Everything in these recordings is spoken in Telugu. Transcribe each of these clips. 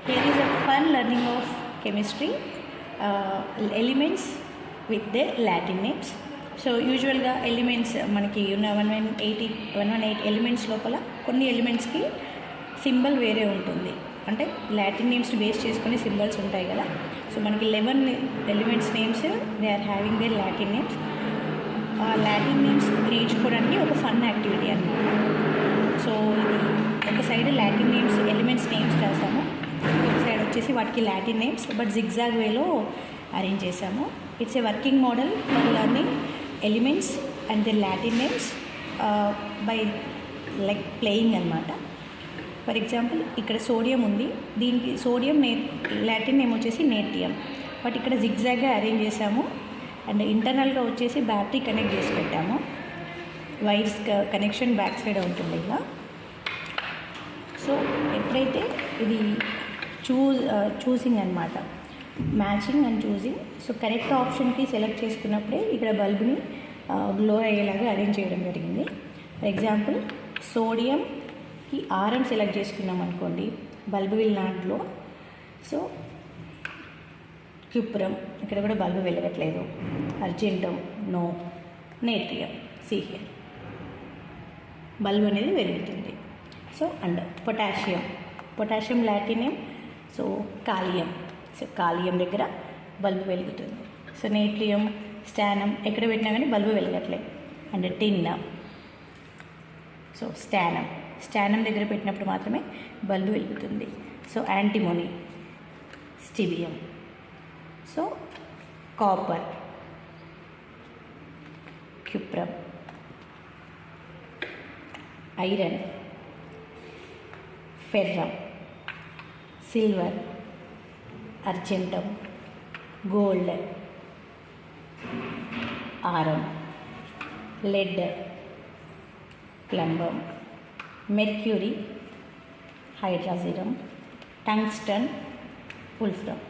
Here is a fun learning of chemistry, elements with their Latin names. So యూజువల్గా ఎలిమెంట్స్ మనకి ఉన్న 118 ఎలిమెంట్స్ లోపల కొన్ని ఎలిమెంట్స్కి సింబల్ వేరే ఉంటుంది. అంటే లాటిన్ నేమ్స్ని బేస్ చేసుకుని సింబల్స్ ఉంటాయి కదా. సో మనకి 11 elements names they are having their Latin names. ఆ లాటిన్ నేమ్స్ నేర్చుకోవడానికి ఒక ఫన్ యాక్టివిటీ అన్నమాట. సో ఒక side Latin names elements names రాసాము, ఒక సైడ్ వచ్చేసి వాటికి లాటిన్ నేమ్స్ బట్ జిగ్జాగ్ వేలో అరేంజ్ చేసాము. It's a working model for learning elements and the Latin names by like playing అనమాట. ఫర్ ఎగ్జాంపుల్ ఇక్కడ సోడియం ఉంది, దీనికి సోడియం లాటిన్ నేమ్ వచ్చేసి నేట్రియం, బట్ ఇక్కడ జిగ్జాగ్గా అరేంజ్ చేసాము. అండ్ ఇంటర్నల్గా వచ్చేసి బ్యాటరీ కనెక్ట్ చేసి పెట్టాము. వైర్స్ కనెక్షన్ బ్యాక్ సైడ్ ఉంటుంది ఇలా. సో ఎప్పుడైతే ఇది చూసింగ్ అనమాట, matching and choosing. So correct ఆప్షన్కి సెలెక్ట్ చేసుకున్నప్పుడే ఇక్కడ బల్బుని గ్లో అయ్యేలాగా అరేంజ్ చేయడం జరిగింది. ఫర్ ఎగ్జాంపుల్ సోడియంకి ఆర్ అని సెలెక్ట్ చేసుకున్నాం అనుకోండి, bulb will not glow. So cuprum ఇక్కడ కూడా బల్బు వెలగట్లేదు. Argentum no, natrium see here bulb అనేది వెలుగుతుంది. So and potassium Latin name so kalium. So kalium దగ్గర బల్బు వెలుగుతుంది. సో నేట్రియం స్టానం ఎక్కడ పెట్టినా కానీ బల్బు వెలగట్లేదు. అండ్ టిన్ సో స్టానం దగ్గర పెట్టినప్పుడు మాత్రమే బల్బు వెలుగుతుంది. So antimony stibium. So copper cuprum, iron ferrum, silver argentum, gold aurum, lead plumbum, mercury hydrargyrum, tungsten, wolfram.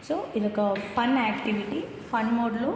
So ఇదొక ఫన్ యాక్టివిటీ, ఫన్ మోడ్లో